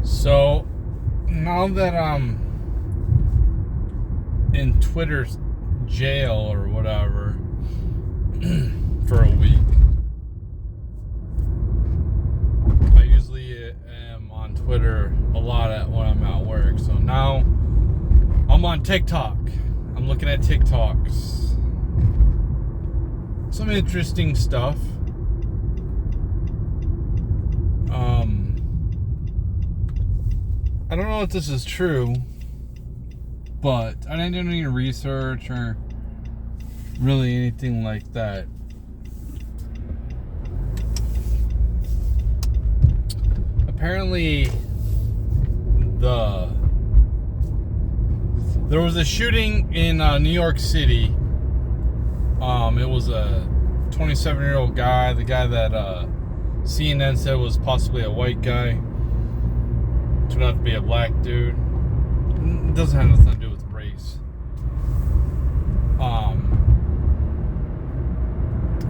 So now that I'm in Twitter's jail or whatever for a week, I usually am on Twitter a lot when I'm at work. So now I'm on TikTok. I'm looking at TikToks. Some interesting stuff. I don't know if this is true, but I didn't do any research or really anything like that. Apparently, there was a shooting in New York City. It was a 27-year-old guy, the guy that CNN said was possibly a white guy. Turned out to be a black dude. It doesn't have nothing to do with race.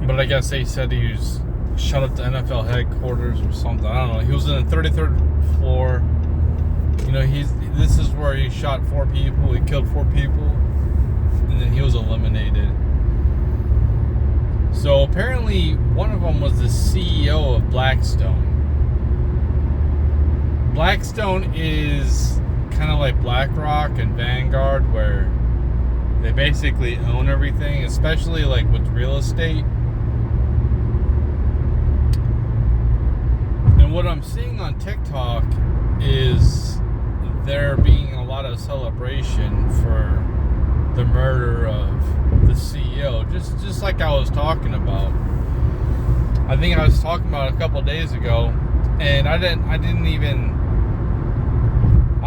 But I guess they said he was shot up the NFL headquarters or something. I don't know. He was in the 33rd floor. You know, this is where he shot 4 people. He killed 4 people, and then he was eliminated. So apparently, one of them was the CEO of Blackstone. Blackstone is kind of like BlackRock and Vanguard, where they basically own everything, especially like with real estate. And what I'm seeing on TikTok is there being a lot of celebration for the murder of the CEO, just like I was talking about. I think I was talking about a couple days ago, and I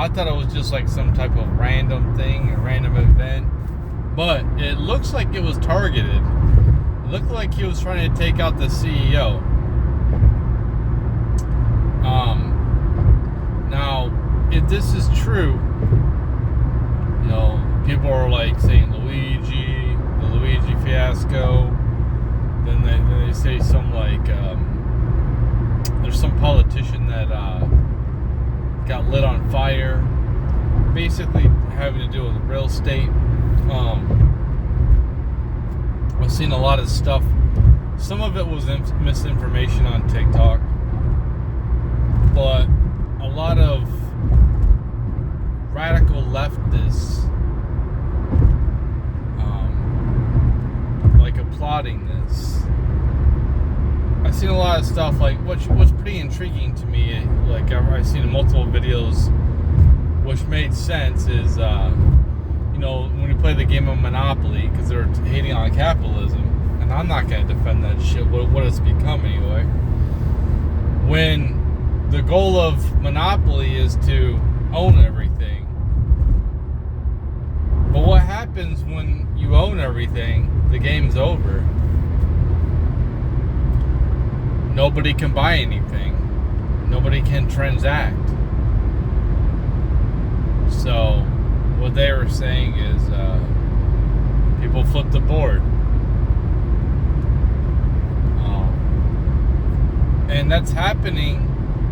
thought it was just like some type of random thing, a random event, but it looks like it was targeted. It looked like he was trying to take out the CEO. Now, if this is true, you know, people are like saying the Luigi fiasco. Then they say some like there's some politician that got lit on fire, basically having to do with real estate. I've seen a lot of stuff. Some of it was misinformation on TikTok, but a lot of radical leftists like applauding this. I've seen a lot of stuff like what's pretty intriguing to me. Like I've seen multiple videos, which made sense. Is you know, when we play the game of Monopoly, because they're hating on capitalism, and I'm not going to defend that shit. What it's become anyway. When the goal of Monopoly is to own everything, but what happens when you own everything? The game's over. Nobody can buy anything. Nobody can transact. So, what they were saying is people flip the board. And that's happening,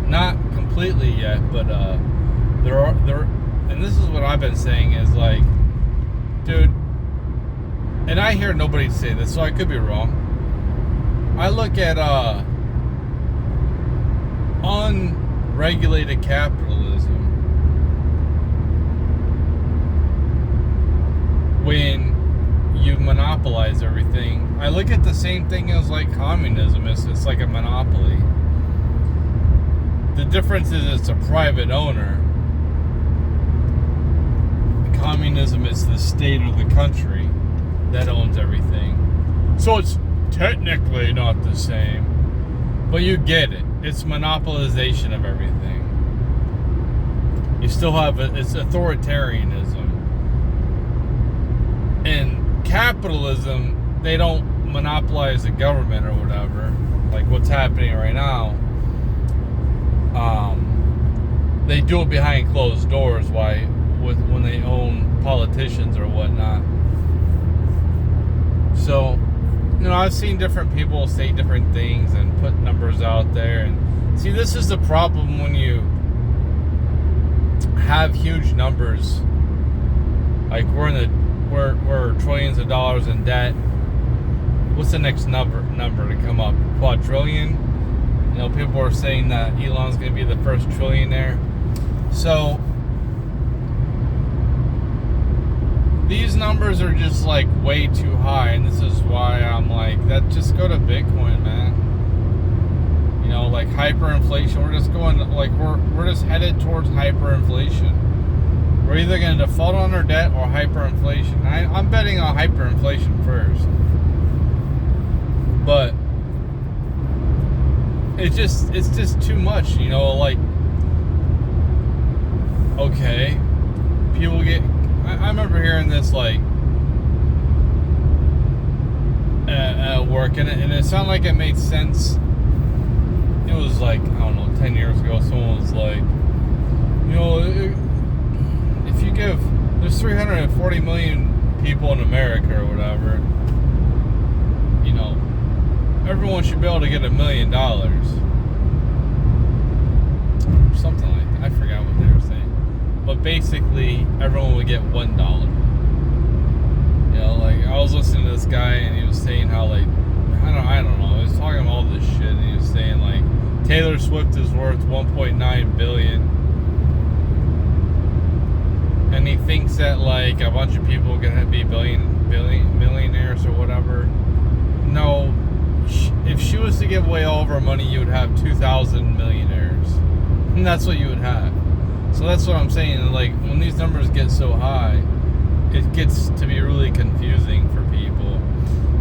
not completely yet, but there, and this is what I've been saying is like, dude, and I hear nobody say this, so I could be wrong. I look at unregulated capitalism when you monopolize everything. I look at the same thing as like communism. It's like a monopoly. The difference is it's a private owner. Communism is the state or the country that owns everything. So it's technically not the same, but you get it. It's monopolization of everything. You still have it's authoritarianism. In capitalism, they don't monopolize the government or whatever, like what's happening right now. They do it behind closed doors. When they own politicians or whatnot. So, you know, I've seen different people say different things and put numbers out there. And see, this is the problem when you have huge numbers. Like we're trillions of dollars in debt. What's the next number to come up? Quadrillion. You know, people are saying that Elon's going to be the first trillionaire. So these numbers are just like way too high, and this is why I'm like, that just go to Bitcoin, man. You know, like hyperinflation. We're just going like we're just headed towards hyperinflation. We're either going to default on our debt or hyperinflation. I'm betting on hyperinflation first, but it's just too much. You know, like, okay, people get. I remember hearing this like at work, and it sounded like it made sense. It was like, I don't know, 10 years ago, someone was like, you know, if you give, there's 340 million people in America or whatever, you know, everyone should be able to get $1 million. Something like that. I forgot what they were saying. But basically, everyone would get $1. You know, like, I was listening to this guy, and he was saying how, like, I don't know, he was talking about all this shit, and he was saying, like, Taylor Swift is worth $1.9 billion. And he thinks that, like, a bunch of people are going to be millionaires or whatever. No. If she was to give away all of her money, you would have 2,000 millionaires. And that's what you would have. So that's what I'm saying. Like, when these numbers get so high, it gets to be really confusing for people.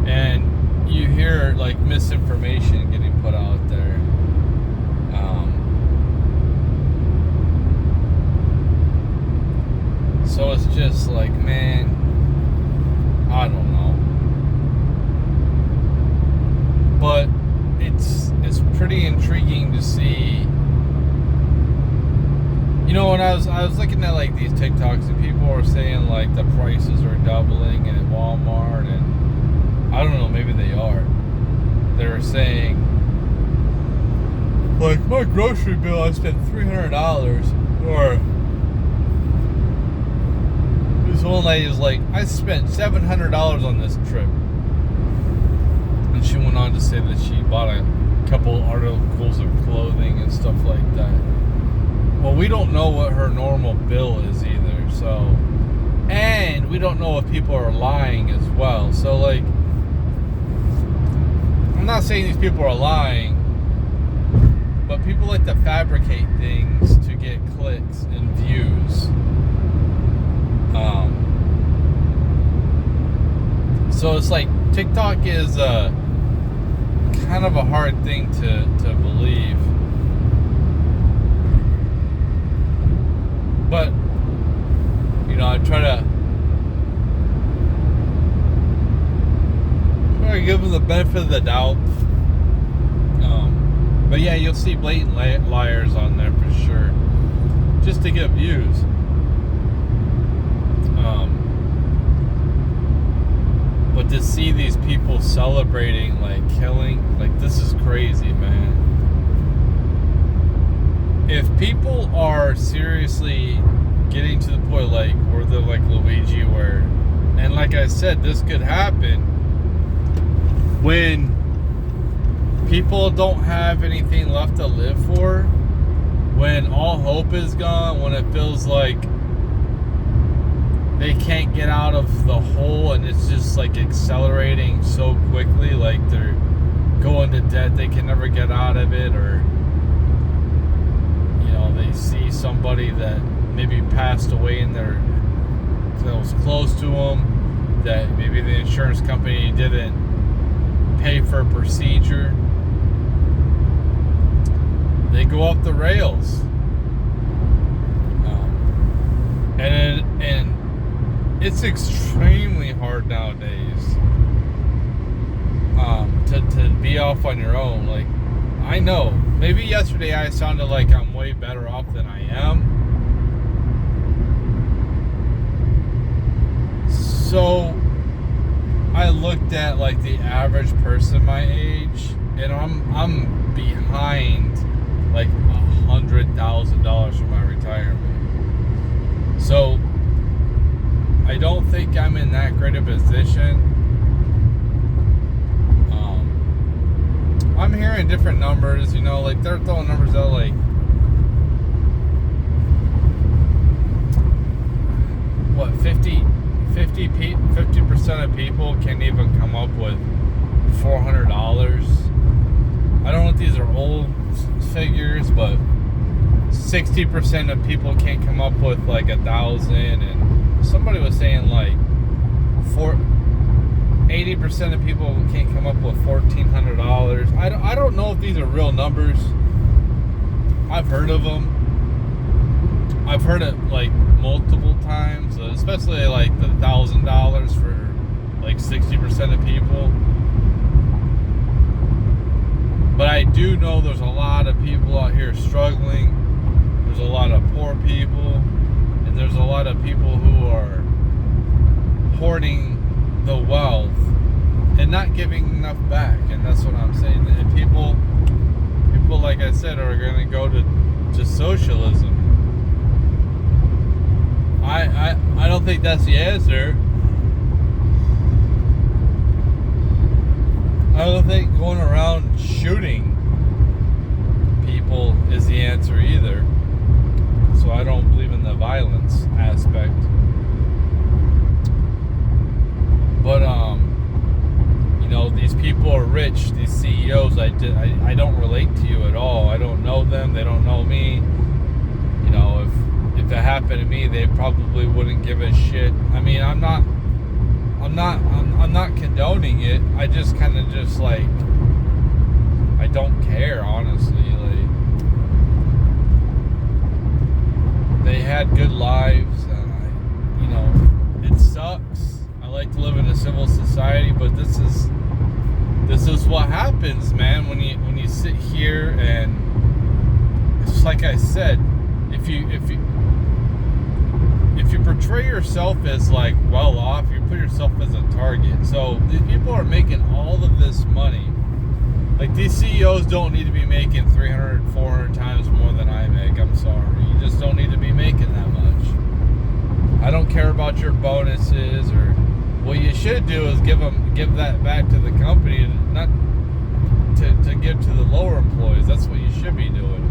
And you hear, like, misinformation getting put out there. So it's just like, man, I don't know. But it's pretty intriguing to see. You know, when I was looking at like these TikToks, and people were saying like the prices are doubling at Walmart, and I don't know, maybe they are. They were saying, like, my grocery bill, I spent $300, or this one lady is like, I spent $700 on this trip. And she went on to say that she bought a couple articles of clothing and stuff like that. Well, we don't know what her normal bill is either, so, and we don't know if people are lying as well. So, like, I'm not saying these people are lying, but people like to fabricate things to get clicks and views. So it's like TikTok is kind of a hard thing to believe. But, you know, I try to give them the benefit of the doubt. But yeah, you'll see blatant liars on there for sure, just to get views. But to see these people celebrating, like, killing, like, this is crazy, man. If people are seriously getting to the point, like, where they're like Luigi, where, and like I said, this could happen when people don't have anything left to live for, when all hope is gone, when it feels like they can't get out of the hole, and it's just like accelerating so quickly, like they're going to debt, they can never get out of it, or, you know, they see somebody that maybe passed away in their, that was close to them, that maybe the insurance company didn't pay for a procedure. They go off the rails. And it's extremely hard nowadays to be off on your own. Like, I know, maybe yesterday I sounded like I'm way better off than I am. So I looked at like the average person my age, and I'm behind like $100,000 from my retirement. I don't think I'm in that great a position. I'm hearing different numbers, you know, like they're throwing numbers out like, what, 50% of people can't even come up with $400. I don't know if these are old figures, but 60% of people can't come up with like 1,000, and somebody was saying like 80% of people can't come up with $1,400. I don't know if these are real numbers. I've heard of them. I've heard it like multiple times, especially like the $1,000 for like 60% of people. But I do know there's a lot of people out here struggling. There's a lot of poor people, and there's a lot of people who are hoarding the wealth and not giving enough back. And that's what I'm saying. And people like I said, are going to go to socialism. I don't think that's the answer. I don't think going around shooting people is the answer either. So I don't believe in the violence aspect. But you know, these people are rich, these CEOs. I don't relate to you at all. I don't know them, they don't know me. You know, if it happened to me, they probably wouldn't give a shit. I mean, I'm not condoning it. I just kind of just like, I don't care, honestly. Like, they had good lives, and you know, it sucks. I like to live in a civil society, but this is what happens, man. When you sit here, and it's just like I said, if you portray yourself as like well off, you put yourself as a target. So these people are making all of this money. Like, these CEOs don't need to be making 300, 400 times more than I make. I'm sorry. You just don't need to be making that much. I don't care about your bonuses, or what you should do is give that back to the company, not to give to the lower employees. That's what you should be doing.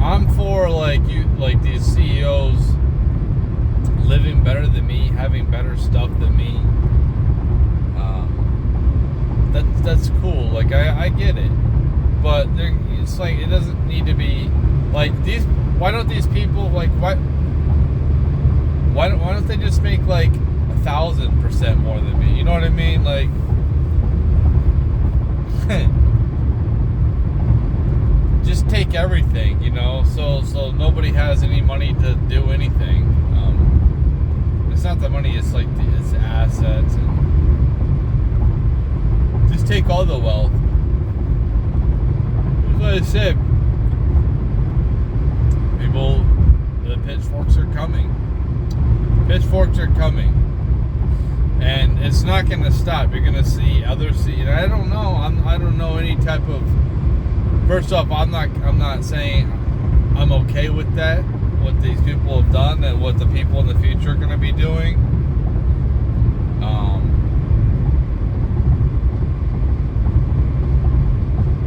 I'm for like these CEOs living better than me, having better stuff than me. That's cool. Like, I get it, but it's like, it doesn't need to be like these. Why don't these people like why don't they just make like 1,000% more than me? You know what I mean? Like, just take everything, you know, so nobody has any money to do anything. It's not the money, it's like it's assets, and just take all the wealth. That's what I said. People, the pitchforks are coming. Pitchforks are coming, and it's not going to stop. You're going to see others. And I don't know. I don't know any type of. First off, I'm not saying I'm okay with that. What these people have done, and what the people in the future are going to be doing.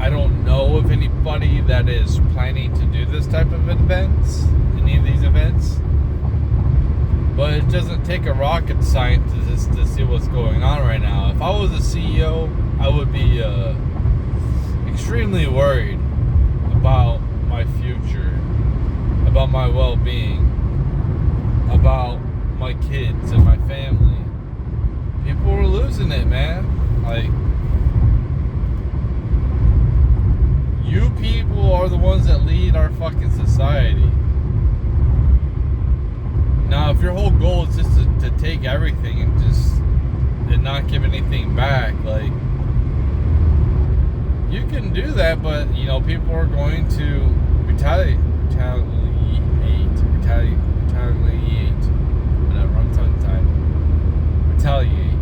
I don't know of anybody that is planning to do this type of events, any of these events. But it doesn't take a rocket scientist to see what's going on right now. If I was a CEO, I would be extremely worried about my future, about my well-being, about my kids and my family. People are losing it, man. Like, you people are the ones that lead our fucking society. Now, if your whole goal is just to take everything and not give anything back, like, you can do that, but, you know, people are going to retaliate. Whatever, I'm tongue-tied. Retaliate.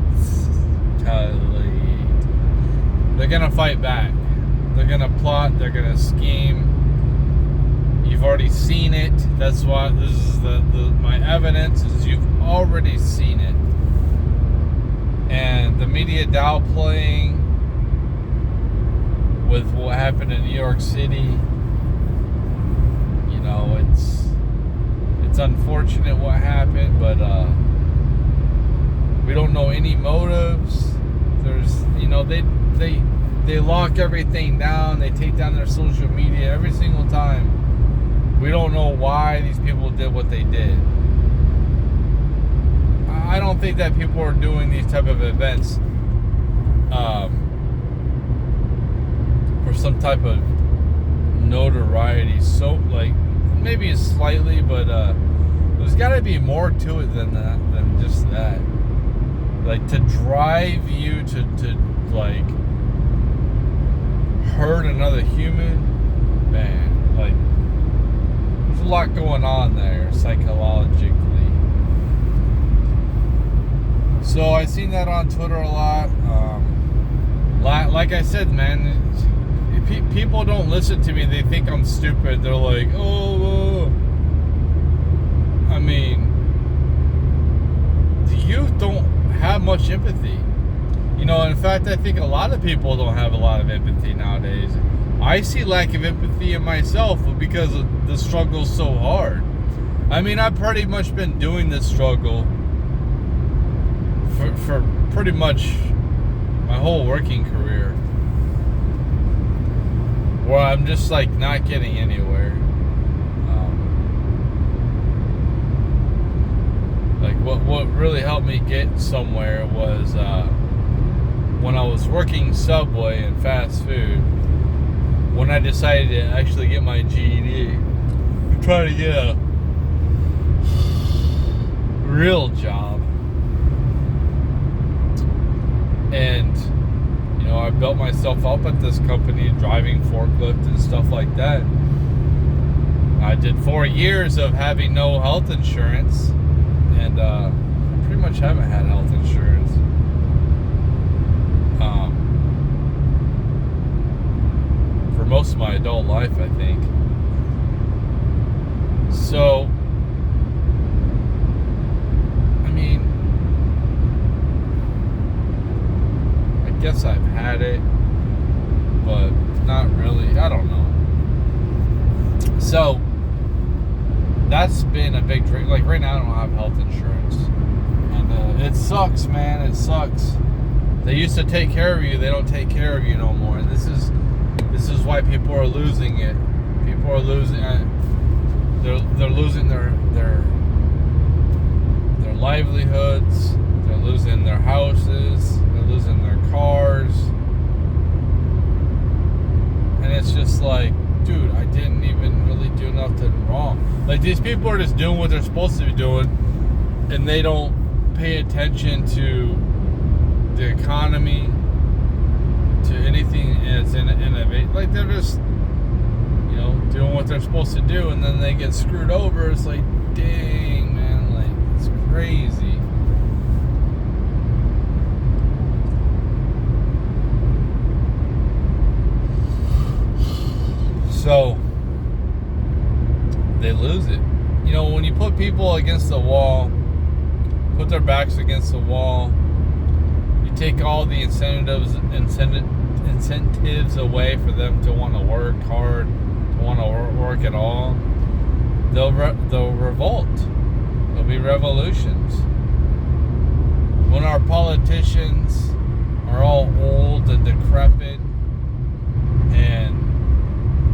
They're gonna fight back. They're gonna plot. They're gonna scheme. You You've already seen it. That's why this is my evidence is you've already seen it. And the media downplaying with what happened in New York City, you know, it's unfortunate what happened, but we don't know any motives. There's, you know, they lock everything down. They take down their social media every single time. We don't know why these people did what they did. I don't think that people are doing these type of events for some type of notoriety. So, like, maybe slightly, but there's got to be more to it than that, than just that. Like, to drive you to like hurt another human, man. Like, there's a lot going on there psychologically. So I seen that on Twitter a lot. Like I said, man, people don't listen to me. They think I'm stupid. They're like, oh. I mean, the youth don't have much empathy. You know, in fact, I think a lot of people don't have a lot of empathy nowadays. I see lack of empathy in myself because the struggle's so hard. I mean, I've pretty much been doing this struggle for pretty much my whole working career, where I'm just like not getting anywhere. Like what really helped me get somewhere was when I was working Subway and fast food. When I decided to actually get my GED, to try to get a real job. And, you know, I built myself up at this company, driving forklift and stuff like that. I did 4 years of having no health insurance, and pretty much haven't had health insurance. For most of my adult life, I think. So, I mean, I guess I've had it, but not really. I don't know. So, that's been a big drink. Like right now, I don't have health insurance, and it sucks, man. It sucks. They used to take care of you. They don't take care of you no more, and this is why people are losing it. People are losing. They're losing their livelihoods. They're losing their houses. They're losing their cars, and it's just like, dude, I didn't even really do nothing wrong. Like, these people are just doing what they're supposed to be doing, and they don't pay attention to the economy, to anything that's innovate. Like, they're just, you know, doing what they're supposed to do, and then they get screwed over. It's like, dang, man, like, it's crazy. So they lose it. You know, when you put people against the wall, put their backs against the wall, you take all the incentives away for them to want to work hard, to want to work at all. They'll revolt. There'll be revolutions. When our politicians are all old and decrepit and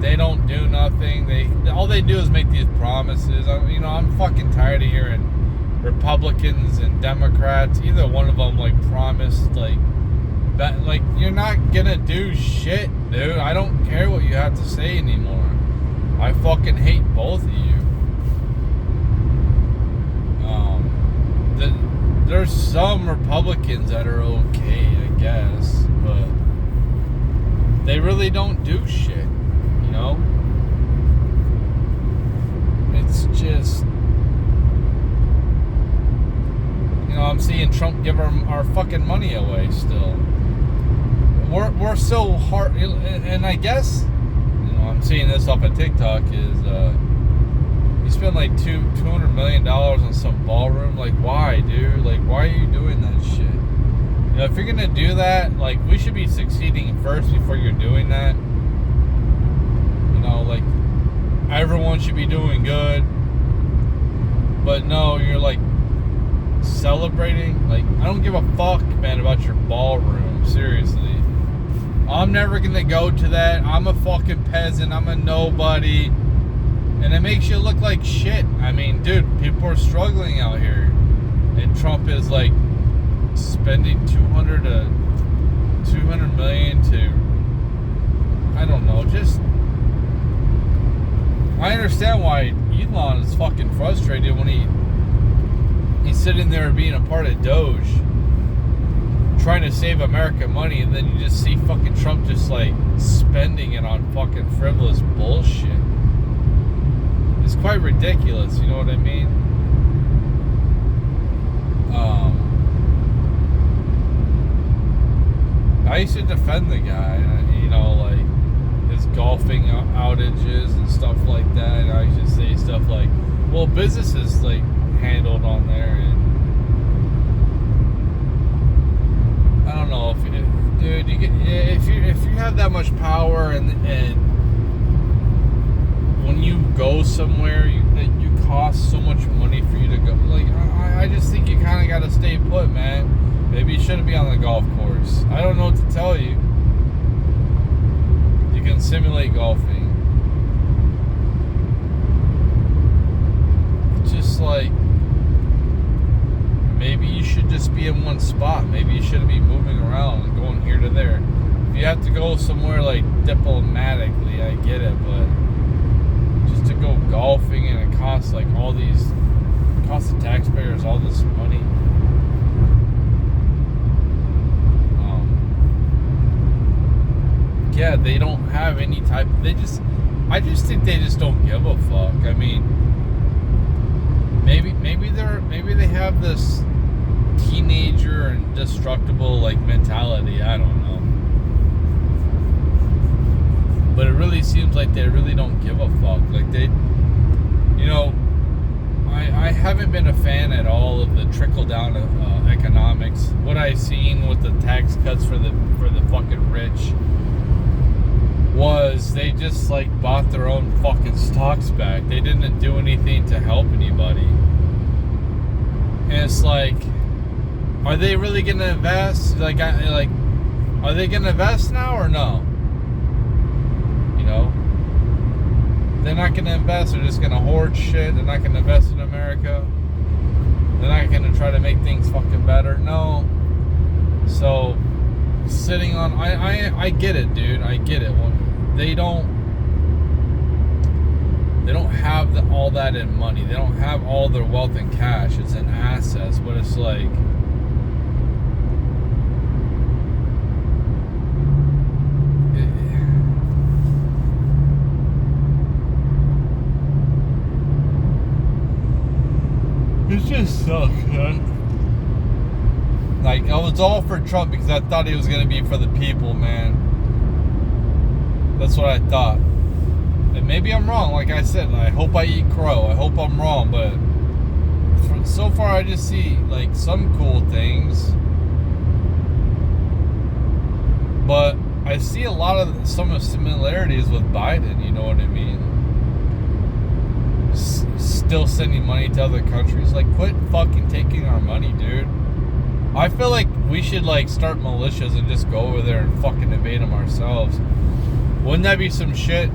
they don't do nothing. All they do is make these promises. I'm fucking tired of hearing Republicans and Democrats, either one of them, like, promised, like, that, like, you're not gonna do shit, dude. I don't care what you have to say anymore. I fucking hate both of you. There's some Republicans that are okay, I guess, but they really don't do shit. You know, it's just, you know, I'm seeing Trump give our fucking money away still. We're so hard, and I guess, you know, I'm seeing this off of TikTok, is You spend like $200 million on some ballroom. Like, why, dude? Like, why are you doing that shit? You know, if you're gonna do that, like, we should be succeeding first before you're doing that. You know, like, everyone should be doing good. But no, you're like celebrating. Like, I don't give a fuck, man, about your ballroom. Seriously. I'm never gonna go to that. I'm a fucking peasant. I'm a nobody. And it makes you look like shit. I mean, dude, people are struggling out here. And Trump is like spending 200 million to, I don't know, just, I understand why Elon is fucking frustrated when he's sitting there being a part of Doge, trying to save America money, and then you just see fucking Trump just like spending it on fucking frivolous bullshit. It's quite ridiculous, you know what I mean? I used to defend the guy, you know, like his golfing outages and stuff like that. And I used to say stuff like, well, business is like handled on there, and I don't know if dude, if you have that much power and when you go somewhere, you cost so much money for you to go. Like, I just think you kind of got to stay put, man. Maybe you shouldn't be on the golf course. I don't know what to tell you. You can simulate golfing. It's just like, maybe you should just be in one spot. Maybe you shouldn't be moving around and going here to there. If you have to go somewhere like diplomatically, I get it, but just to go golfing and it costs like costs the taxpayers all this money. Yeah, they don't have any type. I just think they just don't give a fuck. I mean, maybe they have this teenager and destructible like mentality. I don't know, but it really seems like they really don't give a fuck. Like they, you know, I haven't been a fan at all of the trickle down economics. What I've seen with the tax cuts for the fucking rich was they just like bought their own fucking stocks back. They didn't do anything to help anybody. And it's like, are they really gonna invest? Like, are they gonna invest now or no? You know, they're not gonna invest. They're just gonna hoard shit. They're not gonna invest in America. They're not gonna try to make things fucking better. No. So sitting on, I get it, dude. I get it. They don't have all that in money. They don't have all their wealth in cash. It's in assets, but it's like, it just sucks, man. Like, I was all for Trump because I thought he was going to be for the people, man. That's what I thought. And maybe I'm wrong. Like I said, I hope I eat crow. I hope I'm wrong. But so far, I just see, like, some cool things. But I see some similarities with Biden, you know what I mean? Still sending money to other countries. Like, quit fucking taking our money, dude. I feel like we should like start militias and just go over there and fucking invade them ourselves. Wouldn't that be some shit?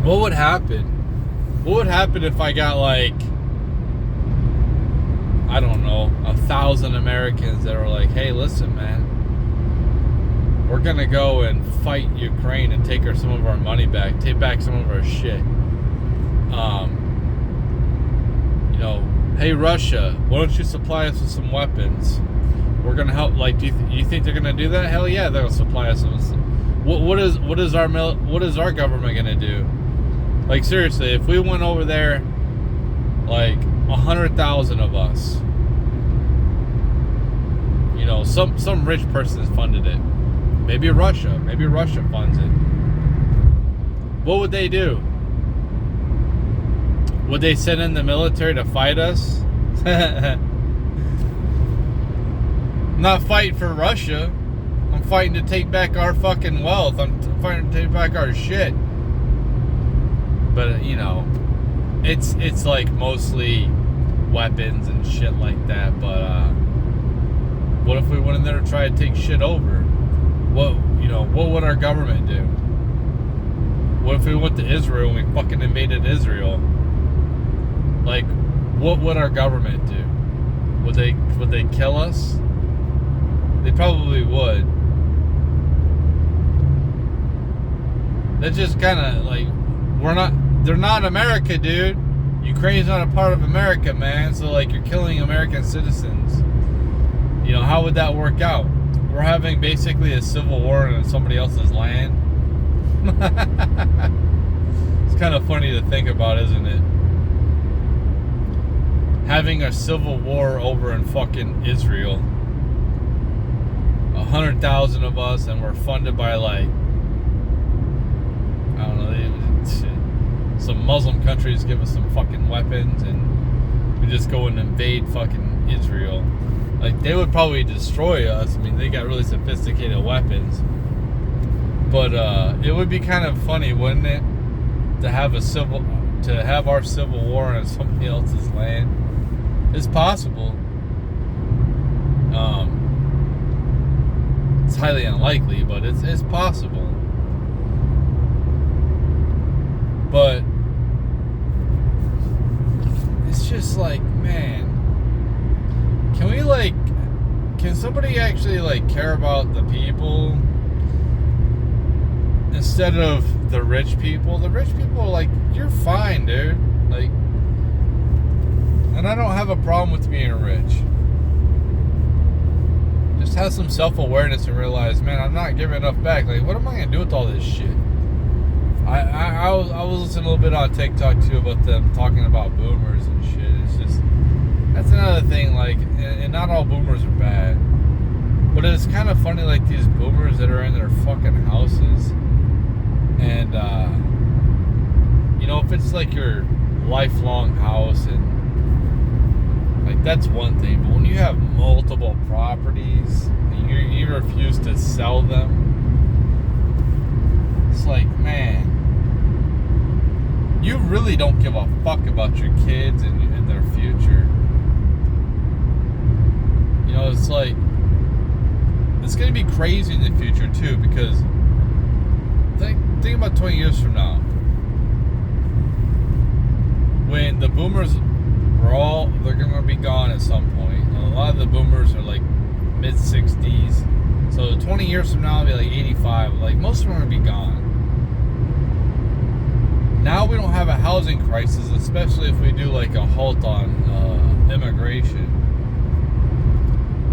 What would happen? What would happen if I got like, I don't know, 1,000 Americans that are like, hey, listen, man, we're gonna go and fight Ukraine and take some of our money back, take back some of our shit. You know, hey, Russia, why don't you supply us with some weapons? We're gonna help. Like, do you think they're gonna do that? Hell yeah, they'll supply us with. What is our government gonna do? Like, seriously, if we went over there, like 100,000 of us, you know, some rich person funded it. Maybe Russia funds it. What would they do? Would they send in the military to fight us? I'm not fighting for Russia. I'm fighting to take back our fucking wealth. I'm fighting to take back our shit. But, you know, it's like mostly weapons and shit like that. But what if we went in there to try to take shit over? What would our government do? What if we went to Israel and we fucking invaded Israel? Like, what would our government do? Would they kill us? They probably would. That's just kind of like, they're not America, dude. Ukraine's not a part of America, man. So like, you're killing American citizens. You know, how would that work out? We're having basically a civil war on somebody else's land. It's kind of funny to think about, isn't it? Having a civil war over in fucking Israel. 100,000 of us, and we're funded by like, I don't know, some Muslim countries give us some fucking weapons, and we just go and invade fucking Israel. Like, they would probably destroy us. I mean, they got really sophisticated weapons. But it would be kind of funny, wouldn't it, to have our civil war on somebody else's land? It's possible. It's highly unlikely, but it's possible. But it's just like, man, can somebody actually like care about the people instead of the rich people? The rich people are like, you're fine, dude. Like, and I don't have a problem with being rich. Just have some self-awareness and realize, man, I'm not giving enough back. Like, what am I gonna do with all this shit? I was listening a little bit on TikTok too about them talking about boomers and shit. It's just, that's another thing. Like, and not all boomers are bad, but it's kind of funny. Like, these boomers that are in their fucking houses, and you know, if it's like your lifelong house, and like, that's one thing. But when you have multiple properties and you refuse to sell them, it's like, man, you really don't give a fuck about your kids and their future. You know, it's like, it's going to be crazy in the future too, because think about 20 years from now, when the boomers they're going to be gone at some point. A lot of the boomers are like mid-60s. So 20 years from now, it'll be like 85. Like, most of them are going to be gone. Now we don't have a housing crisis, especially if we do like a halt on immigration.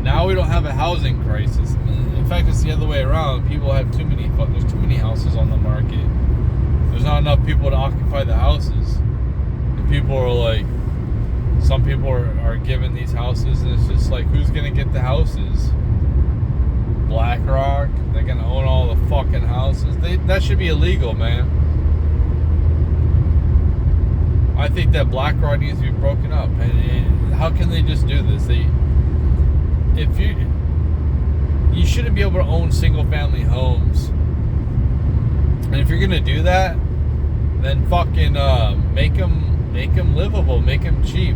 Now we don't have a housing crisis. In fact, it's the other way around. People have there's too many houses on the market. There's not enough people to occupy the houses. And people are like, some people are given these houses, and it's just like, who's gonna get the houses? BlackRock? They're gonna own all the fucking houses? That should be illegal, man. I think that BlackRock needs to be broken up. And how can they just do this? You shouldn't be able to own single-family homes. And if you're gonna do that, then fucking make them livable, make them cheap.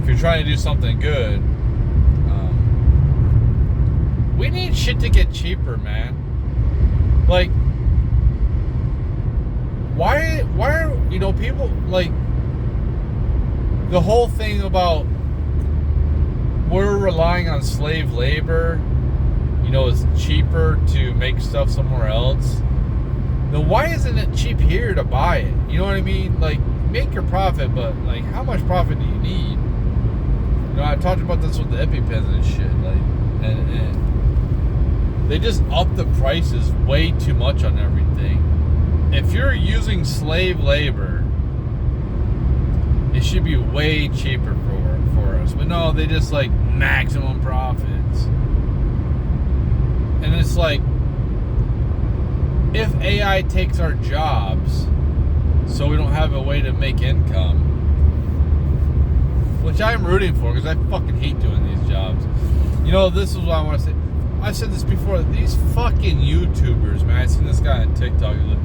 If you're trying to do something good, we need shit to get cheaper, man. Like, why are, you know, people, like, the whole thing about we're relying on slave labor, you know, it's cheaper to make stuff somewhere else. Then why isn't it cheap here to buy it? You know what I mean? Like, make your profit, but like, how much profit do you need? You know, I talked about this with the EpiPens and shit, like, and they just up the prices way too much on everything. If you're using slave labor, it should be way cheaper for us. But no, they just like maximum profits. And it's like, if AI takes our jobs, so we don't have a way to make income. Which I'm rooting for, because I fucking hate doing these jobs. You know, this is what I want to say. I've said this before. These fucking YouTubers, man. I seen this guy on TikTok. He's like,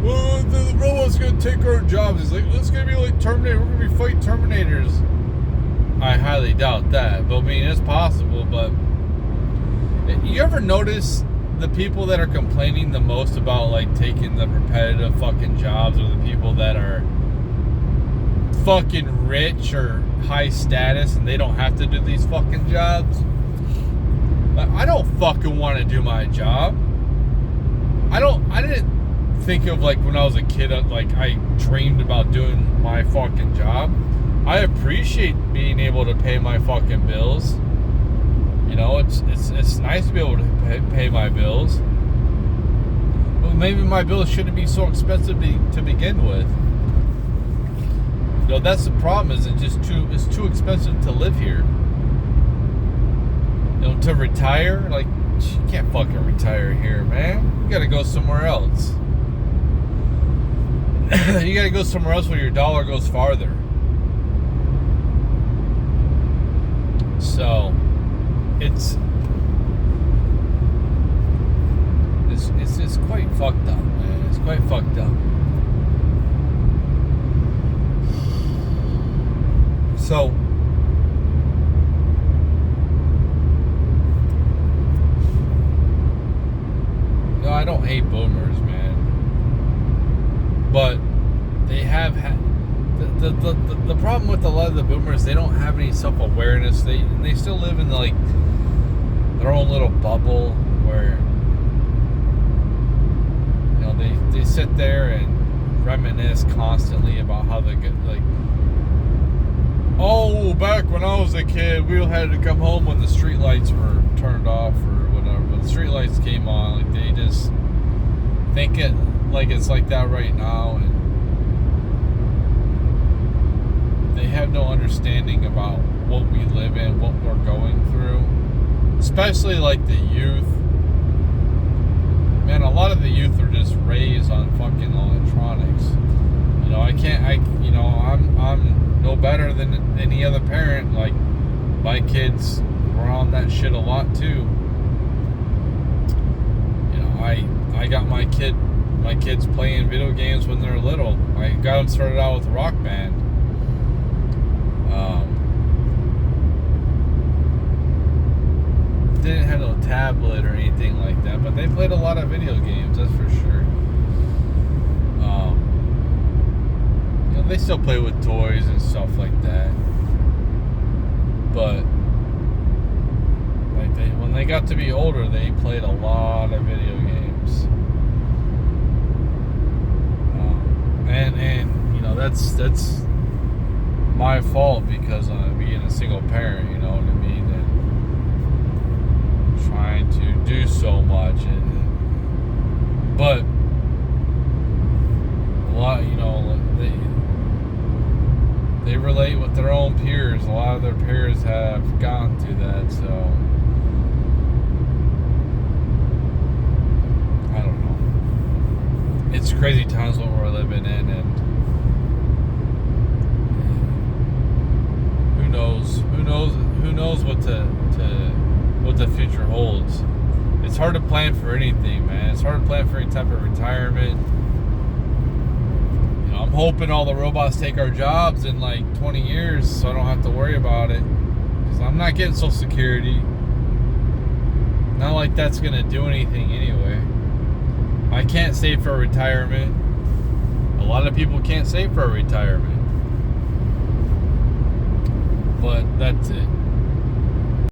well, the robots gonna take our jobs. He's like, it's gonna be like Terminator. We're gonna be fighting Terminators. I highly doubt that. But I mean, it's possible. But you ever notice the people that are complaining the most about like taking the repetitive fucking jobs are the people that are fucking rich or high status and they don't have to do these fucking jobs? I don't fucking want to do my job. I didn't think of like when I was a kid, like I dreamed about doing my fucking job. I appreciate being able to pay my fucking bills. You know, it's nice to be able to pay my bills. But maybe my bills shouldn't be so expensive to begin with. You know, that's the problem. Is it's too expensive to live here. You know, to retire, like you can't fucking retire here, man. You gotta go somewhere else. You gotta go somewhere else where your dollar goes farther. So it's quite fucked up, man. It's quite fucked up. So no, I don't hate boomers, man. But they have had the problem with a lot of the boomers, they don't have any self-awareness. They still live in like their own little bubble where, you know, they sit there and reminisce constantly about how they get like, oh, back when I was a kid, we had to come home when the street lights were turned off or whatever. When the street lights came on, like they just think it like it's like that right now, and they have no understanding about what we live in, what we're going through. Especially like the youth. Man, a lot of the youth are just raised on fucking electronics. You know, I'm no better than any other parent. Like, my kids were on that shit a lot too. You know, I got my kids playing video games when they're little. I got them started out with Rock Band. Didn't have no tablet or anything like that, but they played a lot of video games, that's for sure. You know, they still play with toys and stuff like that, but like when they got to be older, they played a lot of video games. And you know, that's my fault because I'm being a single parent, you know what I mean, and trying to do so much, but a lot, you know, they relate with their own peers. A lot of their peers have gone through that, so I don't know. It's crazy times what we're living in, and who knows what the future holds. It's hard to plan for anything, man. It's hard to plan for any type of retirement. You know, I'm hoping all the robots take our jobs in like 20 years so I don't have to worry about it, because I'm not getting Social Security. Not like that's gonna do anything anyway. I can't save for retirement. A lot of people can't save for retirement. But that's it.